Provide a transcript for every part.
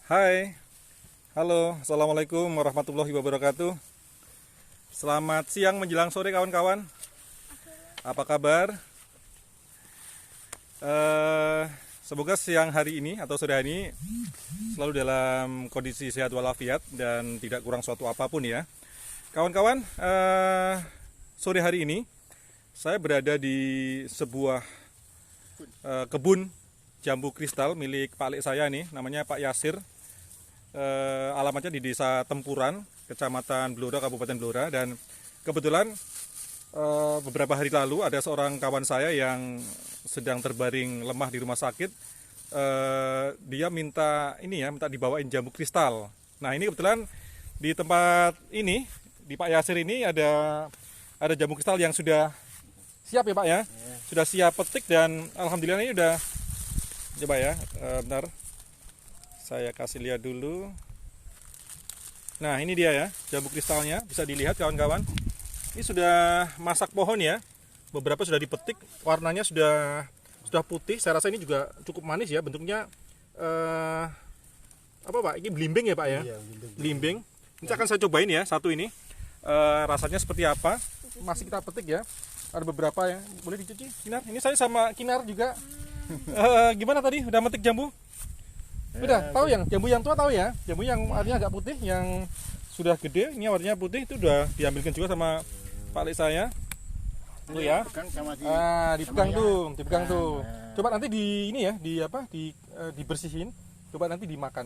Hai, halo, assalamualaikum warahmatullahi wabarakatuh. Selamat siang menjelang sore kawan-kawan. Apa kabar? Semoga siang hari ini atau sore hari ini selalu dalam kondisi sehat walafiat dan tidak kurang suatu apapun ya. Kawan-kawan, sore hari ini saya berada di sebuah kebun jambu kristal milik Pak Lek saya nih, namanya Pak Yasir. Alamatnya di Desa Tempuran, Kecamatan Blora, Kabupaten Blora. Dan kebetulan beberapa hari lalu ada seorang kawan saya yang sedang terbaring lemah di rumah sakit. Dia minta dibawain jambu kristal. Nah, ini kebetulan di tempat ini, di Pak Yasir ini ada jambu kristal yang sudah siap ya Pak ya. Sudah siap petik dan alhamdulillah ini udah, coba ya, bentar. Saya kasih lihat dulu. Nah, ini dia ya, jambu kristalnya. Bisa dilihat kawan-kawan. Ini sudah masak pohon ya. Beberapa sudah dipetik, warnanya sudah putih. Saya rasa ini juga cukup manis ya. Bentuknya apa Pak? Ini belimbing ya Pak ya? Iya, belimbing. Ini akan saya cobain ya, satu ini. Rasanya seperti apa? Masih kita petik ya. Ada beberapa ya. Boleh dicuci, Kinar? Ini saya sama Kinar juga. Gimana tadi? Udah metik jambu? Udah tahu yang jambu yang tua tahu ya, jambu yang warnanya agak putih yang sudah gede, ini warnanya putih itu udah diambilkan juga sama Pak Lek saya. Tuh ya. Dipegang tuh. Coba nanti dibersihin. Coba nanti dimakan.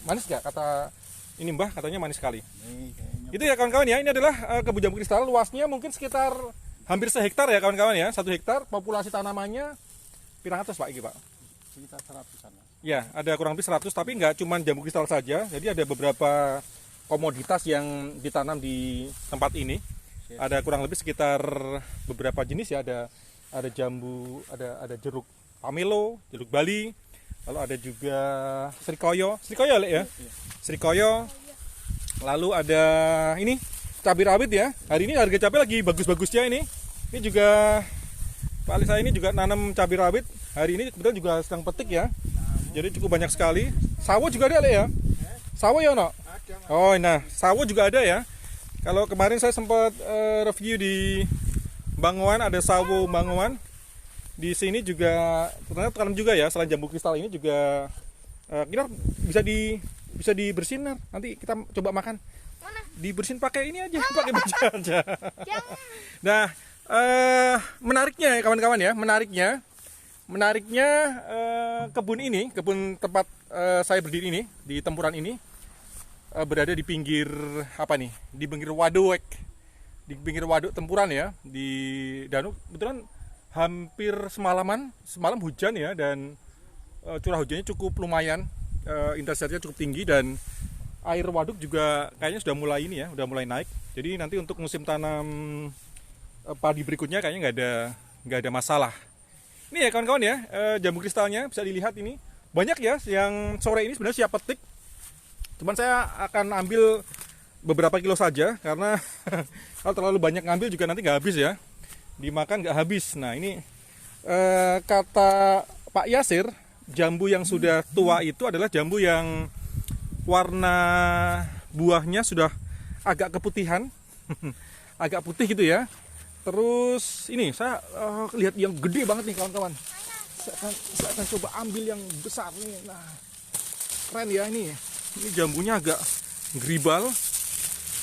Manis gak? Kata ini Mbah katanya manis sekali. Itu ya kawan-kawan ya, ini adalah kebun jambu kristal. Luasnya mungkin sekitar hampir sehektar ya kawan-kawan ya, 1 hektar. Populasi tanamannya pirang atas Pak ini Pak? Sekitar 100-an. Ya, ada kurang lebih 100, tapi nggak cuma jambu kristal saja. Jadi ada beberapa komoditas yang ditanam di tempat ini. Ada kurang lebih sekitar beberapa jenis ya. Ada jambu, ada jeruk pamelo, jeruk Bali. Lalu ada juga srikoyo Lek ya. Srikoyo. Lalu ada ini cabai rawit ya. Hari ini harga cabai lagi bagus-bagusnya ini. Ini juga Pak Lek saya ini juga nanam cabai rawit. Hari ini kebetulan juga sedang petik ya. Jadi cukup banyak sekali. Sawo juga ada ya? Sawo ya no? Oh, nah sawo juga ada ya. Kalau kemarin saya sempat review di Banguan, ada sawo Banguan. Di sini juga ternyata tanam juga ya. Selain jambu kristal ini juga kira bisa dibersihin. Nanti kita coba makan. Dibersihin pakai ini aja, pakai baju aja. Nah, menariknya ya kawan-kawan ya, menariknya kebun tempat saya berdiri ini di Tempuran ini berada di pinggir di pinggir waduk Tempuran ya, di danau. Kebetulan hampir semalam hujan ya, dan curah hujannya cukup lumayan, intensitasnya cukup tinggi, dan air waduk juga kayaknya sudah mulai naik. Jadi nanti untuk musim tanam padi berikutnya kayaknya nggak ada masalah. Ini ya kawan-kawan ya, jambu kristalnya bisa dilihat ini. Banyak ya yang sore ini sebenarnya siap petik. Cuman saya akan ambil beberapa kilo saja, karena kalau terlalu banyak ngambil juga nanti nggak habis ya. Dimakan nggak habis. Nah ini kata Pak Yasir, jambu yang sudah tua itu adalah jambu yang warna buahnya sudah agak keputihan. Agak putih gitu ya. Terus ini saya lihat yang gede banget nih kawan-kawan. Saya akan coba ambil yang besar nih. Nah, keren ya ini. Ini jambunya agak geribal,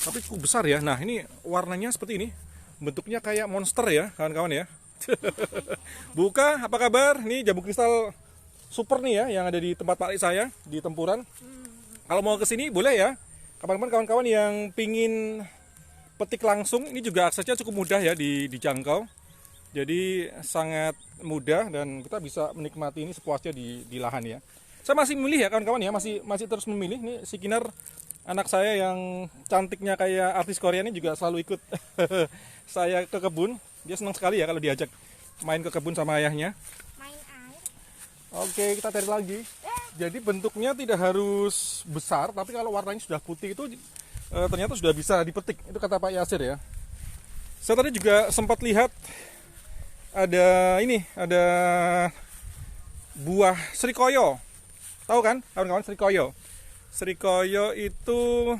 tapi cukup besar ya. Nah, ini warnanya seperti ini. Bentuknya kayak monster ya kawan-kawan ya. Buka, apa kabar? Nih jambu kristal super nih ya yang ada di tempat Pak Lek saya di Tempuran. Kalau mau ke sini boleh ya. Kawan-kawan yang pingin petik langsung, ini juga aksesnya cukup mudah ya dijangkau. Jadi sangat mudah dan kita bisa menikmati ini sepuasnya di lahan ya. Saya masih memilih ya kawan-kawan ya, masih terus memilih. Nih si Kinar, anak saya yang cantiknya kayak artis Korea ini juga selalu ikut saya ke kebun. Dia senang sekali ya kalau diajak main ke kebun sama ayahnya. Main air. Oke, kita cari lagi. Jadi bentuknya tidak harus besar, tapi kalau warnanya sudah putih itu ternyata sudah bisa dipetik. Itu kata Pak Yasir ya. Saya tadi juga sempat lihat ada buah srikoyo. Tahu kan kawan-kawan srikoyo? Srikoyo itu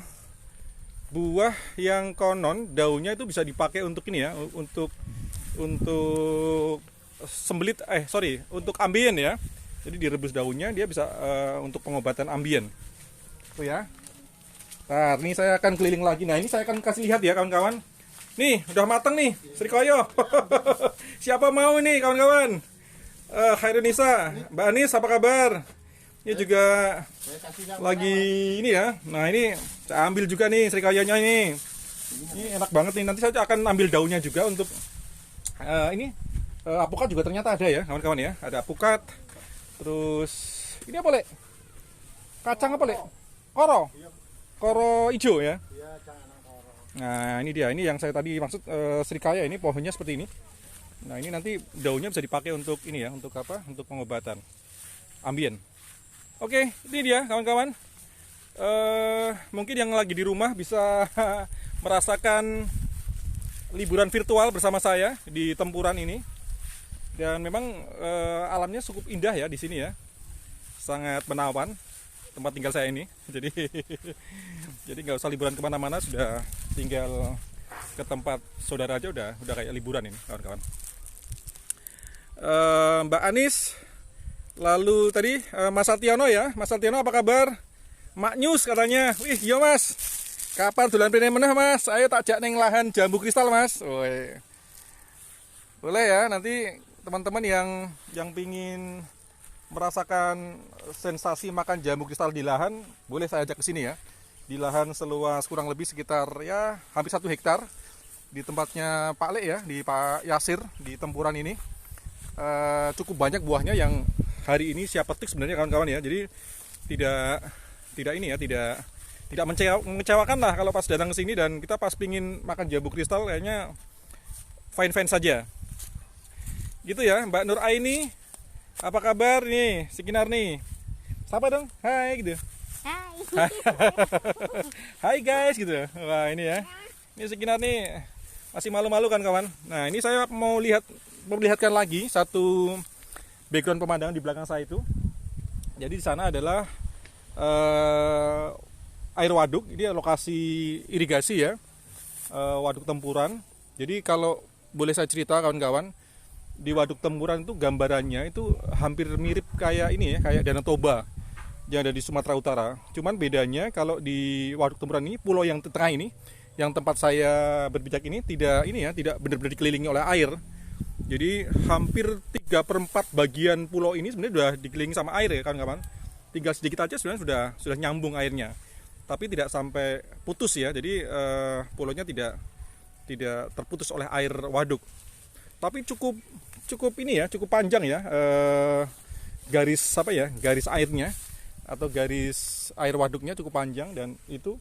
buah yang konon daunnya itu bisa dipakai untuk ini ya, untuk sembelit, untuk ambien ya. Jadi direbus daunnya, dia bisa untuk pengobatan ambien. Tuh ya. Nah, ini saya akan keliling lagi. Nah, ini saya akan kasih lihat ya kawan-kawan. Nih, udah matang nih, Srikoyo. Siapa mau ini kawan-kawan? Khairunisa, Mbak Anis, apa kabar? Ini juga lagi ini ya. Nah, ini saya ambil juga nih Srikoyonya ini. Ini enak banget nih. Nanti saya akan ambil daunnya juga untuk apukat juga ternyata ada ya, kawan-kawan ya. Ada apukat. Terus ini apa, Lek? Kacang apa, Lek? Koro hijau ya. Nah, ini dia. Ini yang saya tadi maksud Srikaya, ini pohonnya seperti ini. Nah, ini nanti daunnya bisa dipakai untuk ini ya, untuk apa? Untuk pengobatan ambien. Oke, ini dia kawan-kawan. Mungkin yang lagi di rumah bisa merasakan liburan virtual bersama saya di Tempuran ini. Dan memang alamnya cukup indah ya di sini ya, sangat menawan tempat tinggal saya ini. Jadi nggak usah liburan kemana-mana, sudah tinggal ke tempat saudara aja udah kayak liburan ini kawan-kawan. Mbak Anis, lalu tadi Mas Sationo ya, Mas Sationo apa kabar? Mak News katanya. Wih, iya Mas. Kapan dolan rene meneh Mas? Ayo tak jak ning lahan jambu kristal Mas. Woi. Boleh ya, nanti teman-teman yang pingin merasakan sensasi makan jambu kristal di lahan, boleh saya ajak ke sini ya. Di lahan seluas kurang lebih sekitar ya hampir 1 hektar di tempatnya Pak Le ya, di Pak Yasir di Tempuran ini. Cukup banyak buahnya yang hari ini siap petik sebenarnya kawan-kawan ya. Jadi tidak ini ya, tidak mengecewakan lah kalau pas datang ke sini dan kita pas pingin makan jambu kristal kayaknya fine-fine saja. Gitu ya, Mbak Nur Aini, apa kabar nih, Sikinar nih? Sapa dong, hai gitu. Hai. Hai guys gitu. Wah ini ya, ini Sikinar nih masih malu-malu kan kawan. Nah ini saya mau memperlihatkan lagi satu background pemandangan di belakang saya itu. Jadi di sana adalah air waduk, ini lokasi irigasi ya, waduk Tempuran. Jadi kalau boleh saya cerita kawan-kawan, di waduk Tempuran itu gambarannya itu hampir mirip kayak ini ya, kayak Danau Toba yang ada di Sumatera Utara. Cuman bedanya kalau di waduk Tempuran ini, pulau yang tengah ini, yang tempat saya berpijak ini tidak benar-benar dikelilingi oleh air. Jadi hampir 3/4 bagian pulau ini sebenarnya sudah dikelilingi sama air ya kawan-kawan. Tinggal sedikit aja sebenarnya sudah nyambung airnya. Tapi tidak sampai putus ya. Jadi pulaunya tidak terputus oleh air waduk. Tapi cukup ini ya, cukup panjang ya garis airnya atau garis air waduknya cukup panjang. Dan itu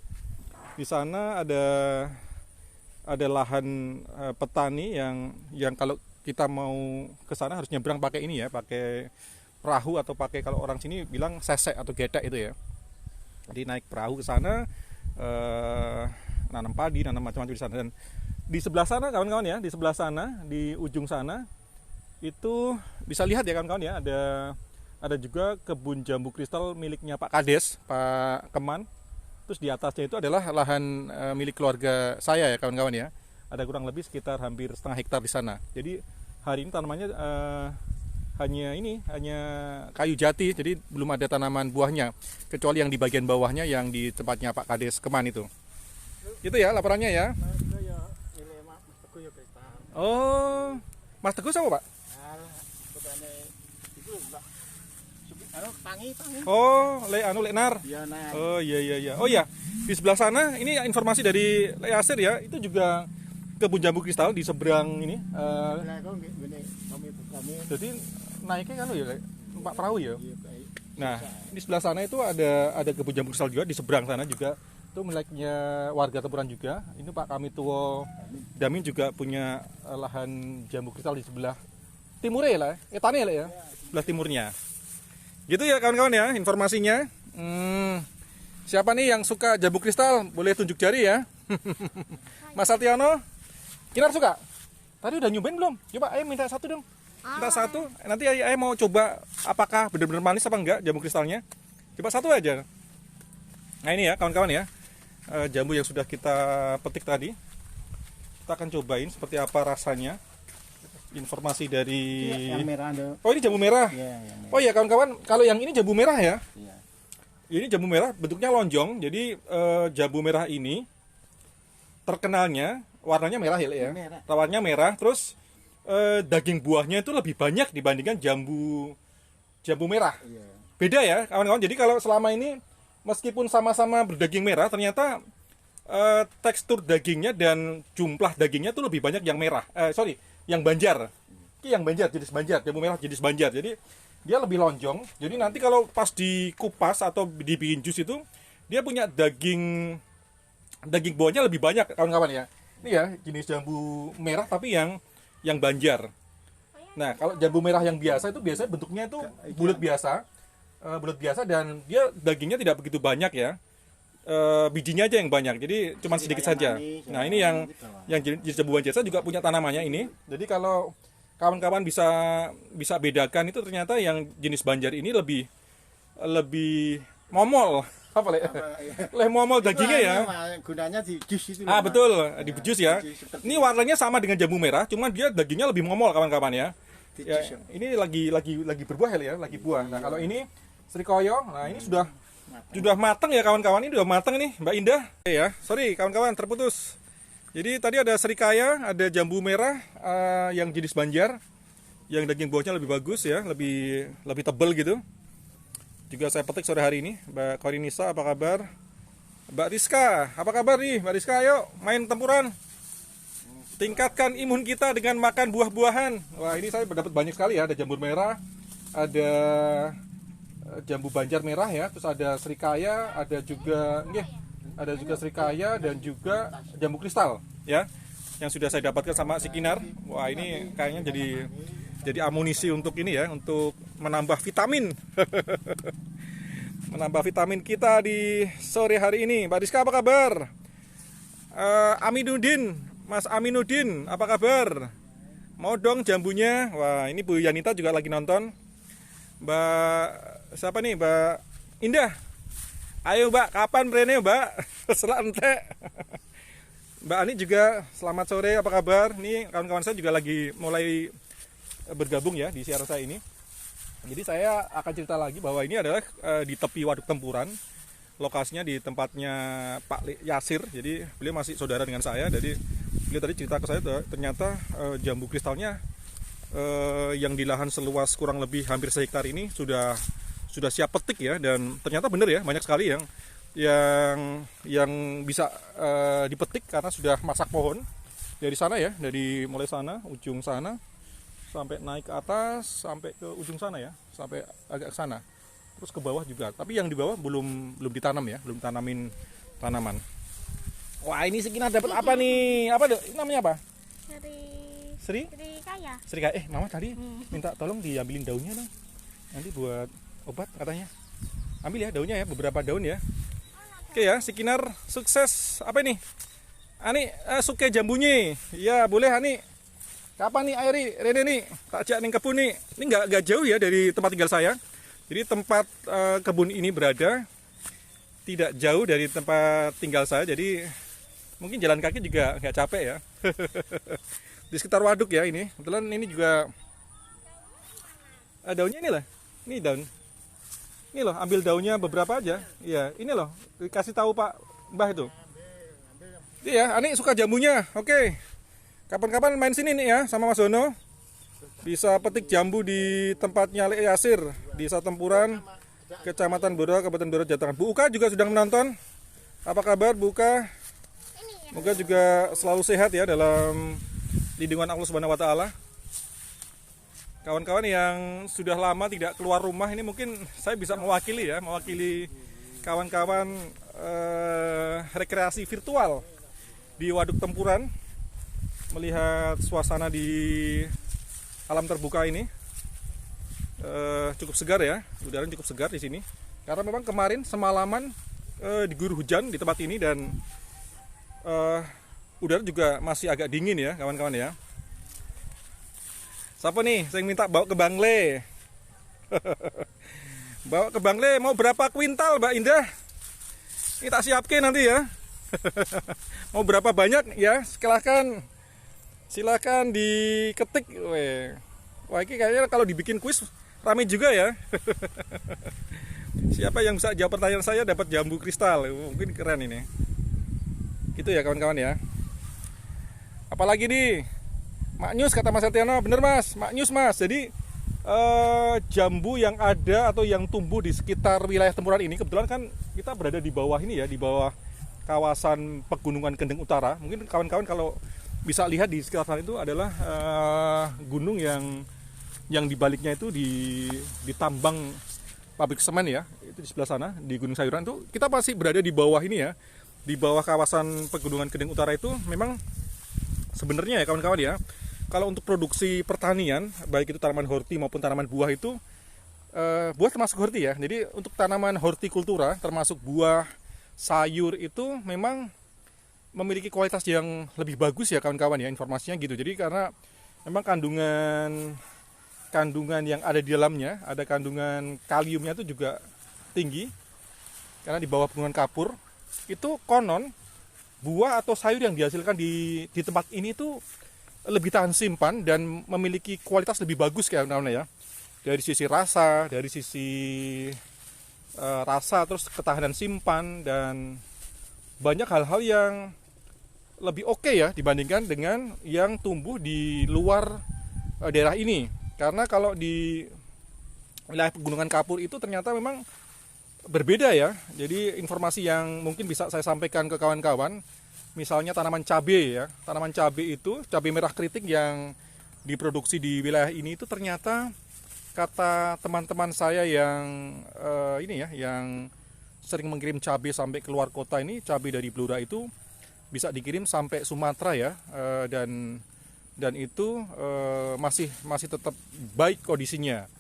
di sana ada lahan petani yang kalau kita mau ke sana harus nyebrang pakai ini ya, pakai perahu atau pakai, kalau orang sini bilang sesek atau getek itu ya. Jadi naik perahu ke sana, nanam padi, nanam macam-macam di sana. Dan di sebelah sana kawan-kawan ya, di sebelah sana, di ujung sana itu bisa lihat ya kawan-kawan ya, ada juga kebun jambu kristal miliknya Pak Kades, Pak Keman. Terus di atasnya itu adalah lahan milik keluarga saya ya kawan-kawan ya. Ada kurang lebih sekitar hampir setengah hektar di sana. Jadi hari ini tanamannya hanya kayu jati, jadi belum ada tanaman buahnya kecuali yang di bagian bawahnya yang di tempatnya Pak Kades Keman itu. Itu ya laporannya ya. Oh, Mas Teguh siapa Pak? Oh, Leknar. Oh iya. Oh iya, di sebelah sana ini informasi dari Yasir ya, itu juga kebun jambu kristal di seberang ini. Jadi naiknya kan ya, Pak perahu ya. Nah, di sebelah sana itu ada kebun jambu kristal juga, di seberang sana juga itu miliknya warga Tempuran juga. Ini Pak Kamituwo Damin juga punya lahan jambu kristal di sebelah timurnya lah, etane lah ya, sebelah timurnya. Gitu ya kawan-kawan ya informasinya. Siapa nih yang suka jambu kristal boleh tunjuk jari ya. Mas Sationo, Kinar suka? Tadi udah nyobain belum? Coba ayo minta satu dong. Minta satu. Nanti ayo mau coba apakah benar-benar manis apa enggak jambu kristalnya. Coba satu aja. Nah ini ya kawan-kawan ya, jambu yang sudah kita petik tadi. Kita akan cobain seperti apa rasanya. Informasi dari Yang merah ada. Oh ini jambu merah. Iya, yang merah. Oh iya kawan-kawan, kalau yang ini jambu merah ya. Iya. Ini jambu merah bentuknya lonjong. Jadi jambu merah ini terkenalnya warnanya merah ya. Merah. Warnanya merah. Terus daging buahnya itu lebih banyak dibandingkan jambu merah. Iya. Beda ya kawan-kawan. Jadi kalau selama ini meskipun sama-sama berdaging merah, ternyata tekstur dagingnya dan jumlah dagingnya itu lebih banyak yang merah. Yang banjar. Ini yang banjar, jenis banjar, jambu merah jenis banjar. Jadi dia lebih lonjong. Jadi nanti kalau pas dikupas atau dibikin jus itu, dia punya daging buahnya lebih banyak kawan-kawan ya. Ini ya jenis jambu merah tapi yang banjar. Nah, kalau jambu merah yang biasa itu biasanya bentuknya itu bulat biasa dan dia dagingnya tidak begitu banyak ya. Bijinya aja yang banyak, jadi cuma sedikit saja. Nah ini yang jenis jambu banjar juga punya tanamannya ini. Jadi kalau kawan-kawan bisa bedakan itu ternyata yang jenis banjar ini lebih momol, apa le? Lebih momol dagingnya ya. Gunanya di jus itu. Betul, di jus ya. Ini warnanya sama dengan jambu merah, cuma dia dagingnya lebih momol kawan-kawan ya. Ya, ini lagi berbuah ya, lagi buah. Nah kalau ini srikoyo, nah ini sudah matang ya kawan-kawan, ini sudah matang nih Mbak Indah ya. Sorry kawan-kawan terputus. Jadi tadi ada serikaya, ada jambu merah yang jenis banjar, yang daging buahnya lebih bagus ya, lebih tebal gitu. Juga saya petik sore hari ini. Mbak Korinisa apa kabar? Mbak Rizka apa kabar nih? Mbak Rizka ayo main tempuran. Tingkatkan imun kita dengan makan buah-buahan. Wah ini saya dapat banyak sekali ya, ada jambu merah, ada jambu banjar merah ya, terus ada serikaya, ada juga serikaya dan juga jambu kristal ya, yang sudah saya dapatkan sama si Kinar. Wah ini kayaknya jadi amunisi untuk ini ya, untuk menambah vitamin menambah vitamin kita di sore hari ini. Mbak Rizka apa kabar? Mas Aminuddin apa kabar? Mau dong jambunya? Wah ini Bu Yanita juga lagi nonton. Mbak siapa nih? Mbak Indah. Ayo Mbak, kapan brene Mbak? Selak entek. Mbak Ani juga selamat sore, apa kabar? Nih kawan-kawan saya juga lagi mulai bergabung ya di siaran saya ini. Jadi saya akan cerita lagi bahwa ini adalah di tepi Waduk Tempuran. Lokasinya di tempatnya Pak Yasir. Jadi beliau masih saudara dengan saya. Jadi beliau tadi cerita ke saya ternyata jambu kristalnya yang di lahan seluas kurang lebih hampir sehektar ini sudah siap petik ya, dan ternyata benar ya, banyak sekali yang bisa dipetik karena sudah masak pohon dari sana ya, dari mulai sana ujung sana sampai naik ke atas sampai ke ujung sana ya, sampai agak ke sana terus ke bawah juga, tapi yang di bawah belum ditanam ya, belum tanamin tanaman. Wah ini Sekinar dapat apa nih? Apa namanya apa? Serikaya. Mama tadi minta tolong diambilin daunnya dong, nanti buat obat katanya. Ambil ya daunnya ya, beberapa daun ya. Oke ya, Sekinar sukses. Apa ini? Ani suka jambunya. Ya boleh Ani. Kapan nih Airi, Rene nih, tak ajak nih kebun nih. Ini nggak jauh ya dari tempat tinggal saya. Jadi tempat kebun ini berada tidak jauh dari tempat tinggal saya. Jadi mungkin jalan kaki juga nggak capek ya. Di sekitar waduk ya ini. Kebetulan ini juga daunnya ini lah. Ini daun. Ini loh, ambil daunnya beberapa aja. Iya, ini loh, dikasih tahu Pak Mbah itu. Iya, Ani suka jambunya. Oke. Kapan-kapan main sini nih ya sama Mas Dono. Bisa petik jambu di tempatnya Lek Yasir di Desa Tempuran, Kecamatan Blora, Kabupaten Blora, Jawa Tengah. Bu Uka juga sedang menonton. Apa kabar Bu Uka? Semoga juga selalu sehat ya dalam lindungan Allah Subhanahu wa taala. Kawan-kawan yang sudah lama tidak keluar rumah ini mungkin saya bisa mewakili kawan-kawan rekreasi virtual di Waduk Tempuran, melihat suasana di alam terbuka ini. Cukup segar ya, udara cukup segar di sini karena memang kemarin semalaman diguyur hujan di tempat ini dan udara juga masih agak dingin ya kawan-kawan ya. Siapa nih saya minta bawa ke Bangle? Bawa ke Bangle mau berapa kuintal Mbak Indah? Ini tak siapke nanti ya. Mau berapa banyak ya? Silakan diketik. Wah, ini kayaknya kalau dibikin kuis rame juga ya. Siapa yang bisa jawab pertanyaan saya dapat jambu kristal. Mungkin keren ini. Gitu ya kawan-kawan ya. Apalagi nih, maknyus kata Mas Etiano, bener Mas, maknyus Mas. Jadi jambu yang ada atau yang tumbuh di sekitar wilayah Tempuran ini, kebetulan kan kita berada di bawah ini ya, di bawah kawasan Pegunungan Kendeng Utara. Mungkin kawan-kawan kalau bisa lihat di sekitar sana itu adalah gunung yang di baliknya itu ditambang pabrik semen ya, itu di sebelah sana di Gunung Sayuran itu. Kita masih berada di bawah ini ya, di bawah kawasan Pegunungan Kendeng Utara itu. Memang sebenarnya ya kawan-kawan ya, kalau untuk produksi pertanian, baik itu tanaman horti maupun tanaman buah itu, buah termasuk horti ya. Jadi untuk tanaman hortikultura, termasuk buah, sayur itu memang memiliki kualitas yang lebih bagus ya kawan-kawan ya, informasinya gitu. Jadi karena memang kandungan yang ada di dalamnya, ada kandungan kaliumnya itu juga tinggi. Karena di bawah Pegunungan Kapur itu konon buah atau sayur yang dihasilkan di tempat ini itu lebih tahan simpan dan memiliki kualitas lebih bagus kawan-kawan ya. Dari sisi rasa, terus ketahanan simpan, dan banyak hal-hal yang lebih oke ya dibandingkan dengan yang tumbuh di luar daerah ini. Karena kalau di wilayah Pegunungan Kapur itu ternyata memang berbeda ya. Jadi informasi yang mungkin bisa saya sampaikan ke kawan-kawan, misalnya tanaman cabai ya. Tanaman cabai itu, cabai merah keriting yang diproduksi di wilayah ini itu ternyata kata teman-teman saya yang yang sering mengirim cabai sampai keluar kota ini, cabai dari Blora itu bisa dikirim sampai Sumatera ya, dan itu masih tetap baik kondisinya.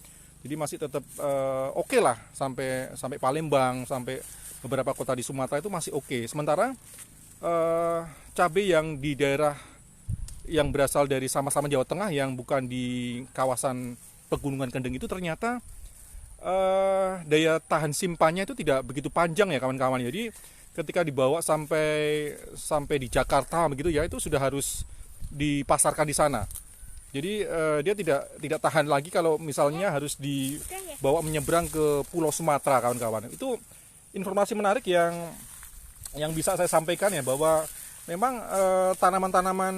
Jadi masih tetap oke lah, sampai Palembang, sampai beberapa kota di Sumatera itu masih oke. Sementara cabai yang di daerah yang berasal dari sama-sama Jawa Tengah, yang bukan di kawasan Pegunungan Kendeng itu, ternyata daya tahan simpannya itu tidak begitu panjang ya kawan-kawan. Jadi ketika dibawa sampai di Jakarta begitu ya, itu sudah harus dipasarkan di sana. Jadi dia tidak tahan lagi kalau misalnya harus dibawa menyeberang ke Pulau Sumatera kawan-kawan. Itu informasi menarik yang bisa saya sampaikan ya, bahwa memang tanaman-tanaman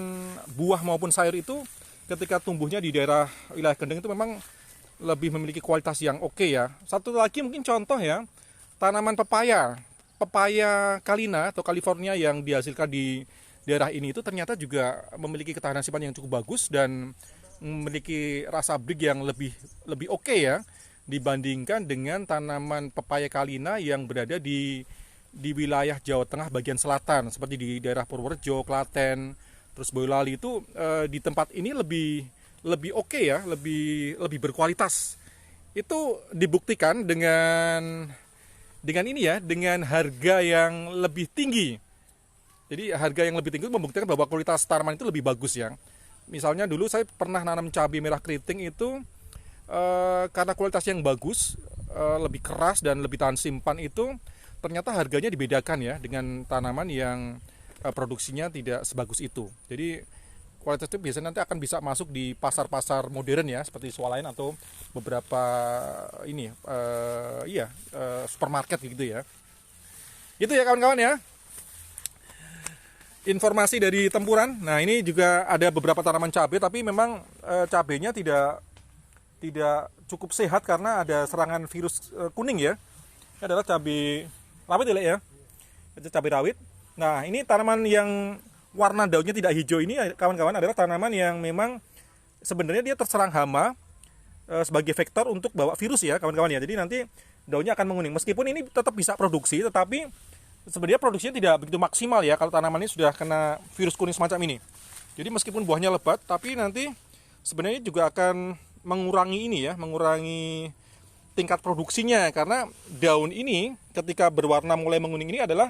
buah maupun sayur itu ketika tumbuhnya di daerah wilayah Kendeng itu memang lebih memiliki kualitas yang oke ya. Satu lagi mungkin contoh ya, tanaman pepaya Kalina atau California yang dihasilkan di daerah ini itu ternyata juga memiliki ketahanan simpan yang cukup bagus dan memiliki rasa brig yang lebih oke ya, dibandingkan dengan tanaman pepaya Kalina yang berada di wilayah Jawa Tengah bagian selatan, seperti di daerah Purworejo, Klaten, terus Boyolali itu. Di tempat ini lebih oke ya, lebih berkualitas. Itu dibuktikan dengan ini ya, dengan harga yang lebih tinggi. Jadi harga yang lebih tinggi itu membuktikan bahwa kualitas tanaman itu lebih bagus ya. Misalnya dulu saya pernah nanam cabai merah keriting itu, karena kualitas yang bagus, lebih keras dan lebih tahan simpan itu, ternyata harganya dibedakan ya dengan tanaman yang produksinya tidak sebagus itu. Jadi kualitas itu biasanya nanti akan bisa masuk di pasar-pasar modern ya, seperti swalayan atau beberapa supermarket gitu ya. Itu ya kawan-kawan ya, informasi dari Tempuran. Nah ini juga ada beberapa tanaman cabai, tapi memang cabainya tidak cukup sehat karena ada serangan virus kuning ya. Ini adalah cabai rawit ya, itu cabai rawit. Nah ini tanaman yang warna daunnya tidak hijau ini kawan-kawan adalah tanaman yang memang sebenarnya dia terserang hama sebagai vektor untuk bawa virus ya kawan-kawan ya. Jadi nanti daunnya akan menguning. Meskipun ini tetap bisa produksi, tetapi sebenarnya produksinya tidak begitu maksimal ya kalau tanaman ini sudah kena virus kuning semacam ini. Jadi meskipun buahnya lebat, tapi nanti sebenarnya juga akan mengurangi tingkat produksinya, karena daun ini ketika berwarna mulai menguning ini adalah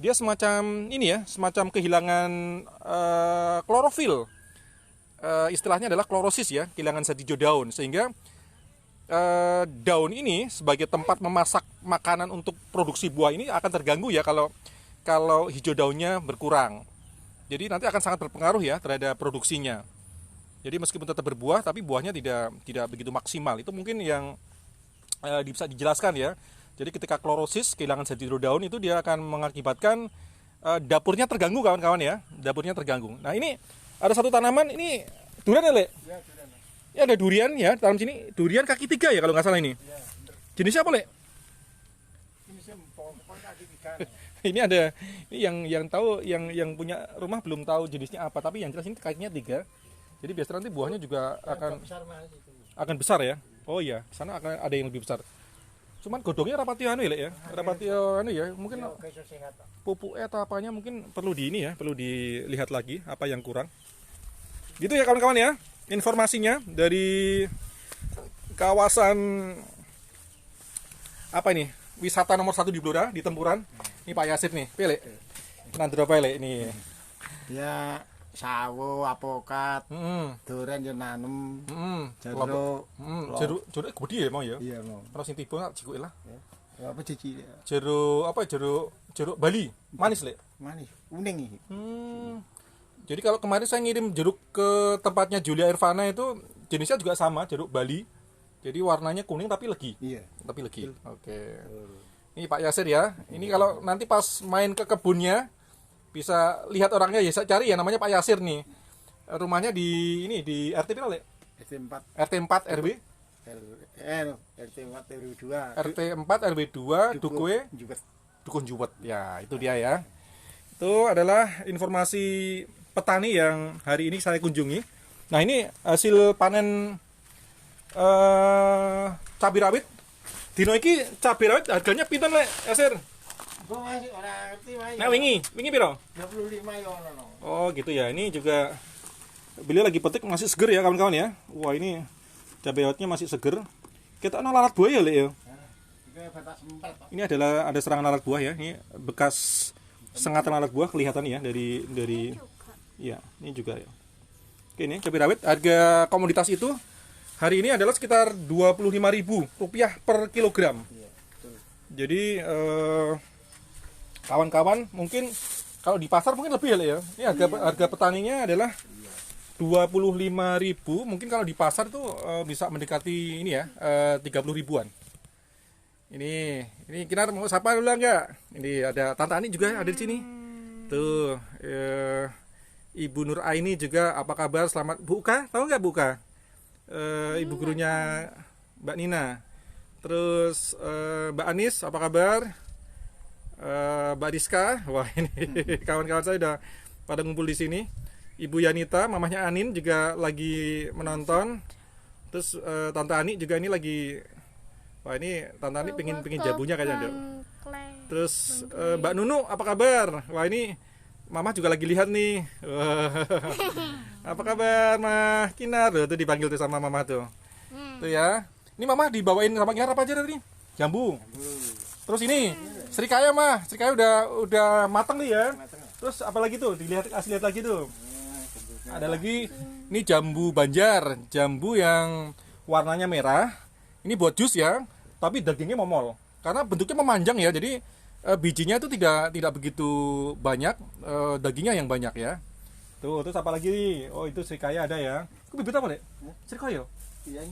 dia semacam kehilangan klorofil. Istilahnya adalah klorosis ya, kehilangan zat hijau daun, sehingga daun ini sebagai tempat memasak makanan untuk produksi buah ini akan terganggu ya kalau hijau daunnya berkurang. Jadi nanti akan sangat berpengaruh ya terhadap produksinya. Jadi meskipun tetap berbuah tapi buahnya tidak begitu maksimal. Itu mungkin yang bisa dijelaskan ya. Jadi ketika klorosis kehilangan zat hijau daun itu dia akan mengakibatkan dapurnya terganggu kawan-kawan ya. Dapurnya terganggu. Nah ini ada satu tanaman ini durian ya Le? Ya, durian. Ya ada durian ya dalam sini durian kaki 3 ya kalau nggak salah ini. Ya, bener. Jenisnya apa Le? Ini sih pokoknya kaki tiga. Ini ada ini yang tahu yang punya rumah belum tahu jenisnya apa tapi yang jelas ini kakinya 3. Jadi biasanya nanti buahnya juga akan besar ya. Oh iya, sana akan ada yang lebih besar. Cuman godongnya rapati anu ya, Le, ya. Rapati anu ya, mungkin pupuk atau apanya mungkin perlu perlu dilihat lagi apa yang kurang. Gitu ya kawan-kawan ya. Informasinya dari kawasan apa ini? Wisata nomor 1 di Blora di Tempuran. Ini Pak Yasir nih, Pele. Nanti apa Le ini? Ya sawo, apokat, durian yo nanem, jeruk. Jeruk gede ya mau ya. Iya mau. Terus sing tiba jikuke lah. Ya apa cici? Jeruk apa ya, jeruk Bali. Manis Le. Manis, kuning iki. Jadi kalau kemarin saya ngirim jeruk ke tempatnya Julia Irvana itu jenisnya juga sama, jeruk Bali. Jadi warnanya kuning tapi legi. Iya. Tapi legi. Oke. Ini Pak Yasir ya. Ini kalau nanti pas main ke kebunnya bisa lihat orangnya ya, saya cari ya namanya Pak Yasir nih. Rumahnya di RT berapa, Le? RT 4 RT 4 RW. RT 4 RW 2. RT 4 RW 2 Dukue Dukun Juwet. Ya, itu dia ya. Itu adalah informasi petani yang hari ini saya kunjungi. Nah, ini hasil panen cabai rawit. Dino iki cabai rawit harganya pinten Le, Yasir? Gua masih ora ngerti wae. Nah, wingi piro? 25 yo ono. Oh, gitu ya. Ini juga beliau lagi petik masih seger ya kawan-kawan ya. Wah, ini cabai rawitnya masih seger. Kita ana lalat buah ya, Le ya. Ini adalah ada serangan lalat buah ya. Ini bekas sengatan lalat buah kelihatan ya dari ya, ini juga ya. Oke, ini cabai rawit harga komoditas itu hari ini adalah sekitar Rp25.000 per kilogram. Jadi kawan-kawan mungkin kalau di pasar mungkin lebih ya. Ini harga petaninya adalah 25.000, mungkin kalau di pasar tuh bisa mendekati ini ya 30 ribuan. Ini Kinar mau sapa dulu enggak? Ini ada Tante Ani juga ada di sini. Tuh Ibu Nur Aini juga apa kabar? Selamat buka, tahu nggak buka? Ibu gurunya Mbak Nina. Terus Mbak Anis apa kabar? Mbak Rizka, wah ini kawan-kawan saya udah pada ngumpul di sini. Ibu Yanita, mamahnya Anin juga lagi menonton. Terus Tante Ani juga ini lagi, wah ini Tante Ani pengen jabunya kayaknya dok. Terus Mbak Nunu apa kabar? Wah ini Mama juga lagi lihat nih. Apa kabar Mah Kinar? Tuh dipanggil tuh sama Mama tuh. Tuh ya. Ini Mama dibawain sama Kinar apa aja tadi? Jambu. Terus ini serikaya Mah. Serikaya udah matang nih ya. Terus apa lagi tuh? Kasih lihat lagi tuh. Ada lagi ini jambu Banjar, jambu yang warnanya merah. Ini buat jus ya, tapi dagingnya momol. Karena bentuknya memanjang ya. Jadi bijinya itu tidak begitu banyak, dagingnya yang banyak ya. Tuh, terus apa lagi? Oh, itu serikaya ada ya. Itu bibit apa, Dek? Serikaya? Iya,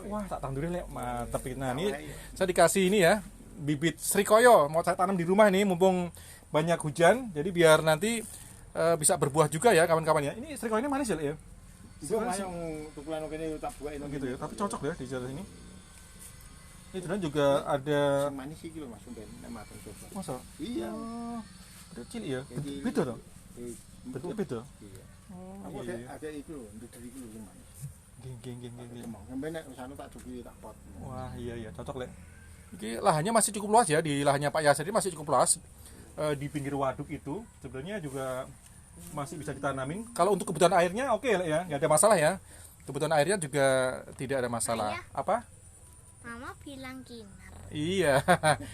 Wah, tak tandurin, Lek. Mantap. Nah, ini saya dikasih ini ya, bibit serikoyo. Mau saya tanam di rumah ini mumpung banyak hujan. Jadi biar nanti bisa berbuah juga ya, kawan-kawan ya. Ini serikoyo ini manis ya, Lek ya? Itu yang tukulan kene tak buat itu gitu ya. Tapi cocok ya di jalan sini. Ini sebenarnya juga ada manis iki lho Mas, ben nek mateng coba. masa? Iya. Ada cilik ya? Beda dong? Bentuknya beda? Iya. Oh, Aku iya. ada itu lho, nduduk iki lho manis. Geng. Sampai nek sana tak duki tak pot. Wah, iya cocok, Lek. Ini lahannya masih cukup luas ya, di lahannya Pak Yasir ini masih cukup luas. Di pinggir waduk itu sebenarnya juga masih bisa ditanamin. Kalau untuk kebutuhan airnya oke, Lek ya, nggak ada masalah ya. Kebutuhan airnya juga tidak ada masalah. Ayah. Apa? Mama bilang Kinar. Iya,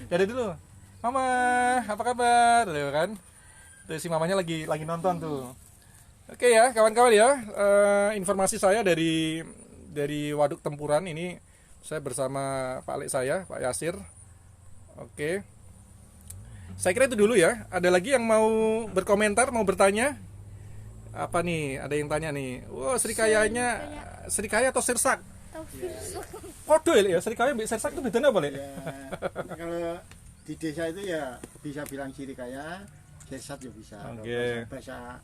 dari dulu. Mama, apa kabar? Tuh kan. Tuh si mamanya lagi nonton tuh. Oke ya, kawan-kawan ya. Informasi saya dari Waduk Tempuran ini Saya bersama Pak Alik saya, Pak Yasir. Oke. Saya kira itu dulu ya. Ada lagi yang mau berkomentar, mau bertanya? Apa nih? Ada yang tanya nih. Wah, serikayanya serikaya atau sirsak? Kode ya, Serikaya mbak sirsak itu bedanya apa, Lek? Ya, kalau di desa itu ya bisa bilang sirikaya, sirsat ya bisa. Kalau Oke. bahasa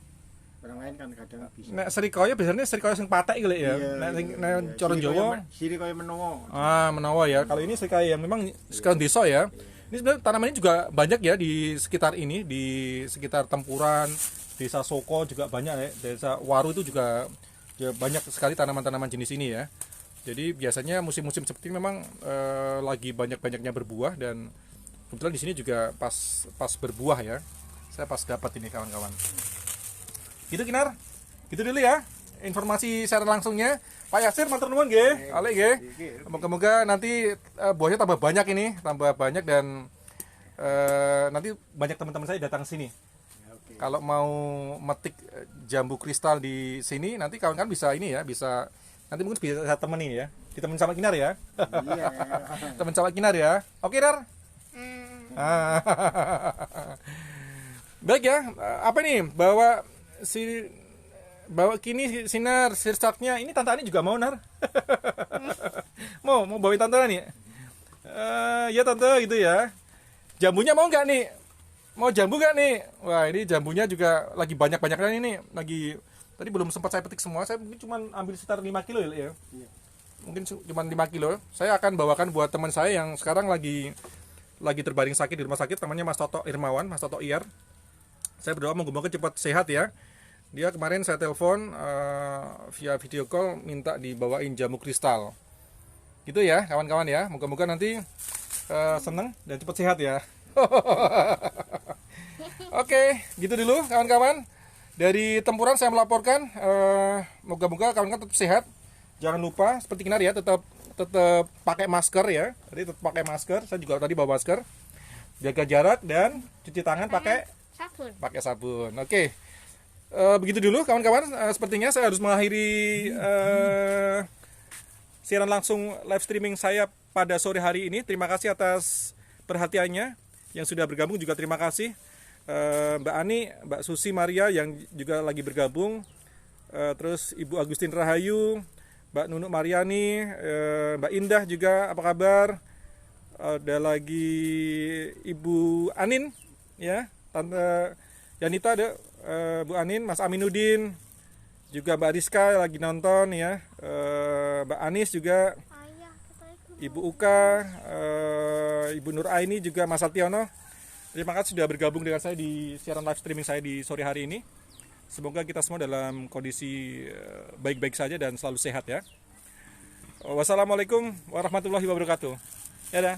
orang lain kan kadang bisa. Nek serikaya biasanya serikaya sing patek iki, Lek ya. Nek coron Jawa Sirikaya menawa. menawa ya. Kalau ini serikaya yang memang sekarang desa ya. Ini sebenarnya tanaman ini juga banyak ya di sekitar ini, di sekitar Tempuran, Desa Soko juga banyak ya. Desa Waru itu juga banyak sekali tanaman-tanaman jenis ini ya. Jadi biasanya musim-musim seperti ini memang lagi banyak-banyaknya berbuah dan kebetulan di sini juga pas berbuah ya. Saya pas dapat ini kawan-kawan. Gitu Kinar. Gitu dulu ya. Informasi secara langsungnya. Pak Yasir matur nuwun nggih. Alek nggih. Moga-moga nanti buahnya tambah banyak ini, tambah banyak dan nanti banyak teman-teman saya datang sini. Kalau mau metik jambu kristal di sini nanti kawan-kawan bisa ini ya, bisa nanti mungkin bisa temenin ya. Ditemenin sama Kinar ya. Iya. Temen sama Kinar ya. Oke, Dar. Ah. Baik ya. Apa nih? Bawa kini sinar sirsaknya. Ini Tante Ani juga mau, Nar. mau bawain Tante Ani. Ya Tante gitu ya. Jambunya mau nggak nih? Mau jambu nggak nih? Wah, ini jambunya juga lagi banyak-banyaknya ini. Lagi tadi belum sempat saya petik semua. Saya mungkin cuma ambil sekitar 5 kilo ya. Iya. Mungkin cuma 5 kilo. Saya akan bawakan buat teman saya yang sekarang lagi terbaring sakit di rumah sakit, namanya Mas Toto Irmawan, Mas Toto IR. Saya berdoa moga-moga cepat sehat ya. Dia kemarin saya telepon via video call minta dibawain jamu kristal. Gitu ya, kawan-kawan ya. Moga-moga nanti seneng dan cepat sehat ya. Oke, gitu dulu kawan-kawan. Dari Tempuran saya melaporkan, moga-moga kawan-kawan tetap sehat. Jangan lupa seperti Kinar ya, tetap pakai masker ya. Jadi tetap pakai masker. Saya juga tadi bawa masker. Jaga jarak dan cuci tangan pakai sabun. Oke. Begitu dulu kawan-kawan. Sepertinya saya harus mengakhiri siaran langsung live streaming saya pada sore hari ini. Terima kasih atas perhatiannya. Yang sudah bergabung juga terima kasih. Mbak Ani, Mbak Susi Maria yang juga lagi bergabung. Terus Ibu Agustin Rahayu, Mbak Nunuk Mariani, Mbak Indah juga apa kabar? Ada lagi Ibu Anin ya, Tante Yanita ada, Bu Anin, Mas Aminuddin, juga Mbak Rizka lagi nonton ya, Mbak Anis juga, Ibu Uka, Ibu Nur Aini juga, Mas Sationo. Terima kasih sudah bergabung dengan saya di siaran live streaming saya di sore hari ini. Semoga kita semua dalam kondisi baik-baik saja dan selalu sehat ya. Wassalamualaikum warahmatullahi wabarakatuh. Dadah.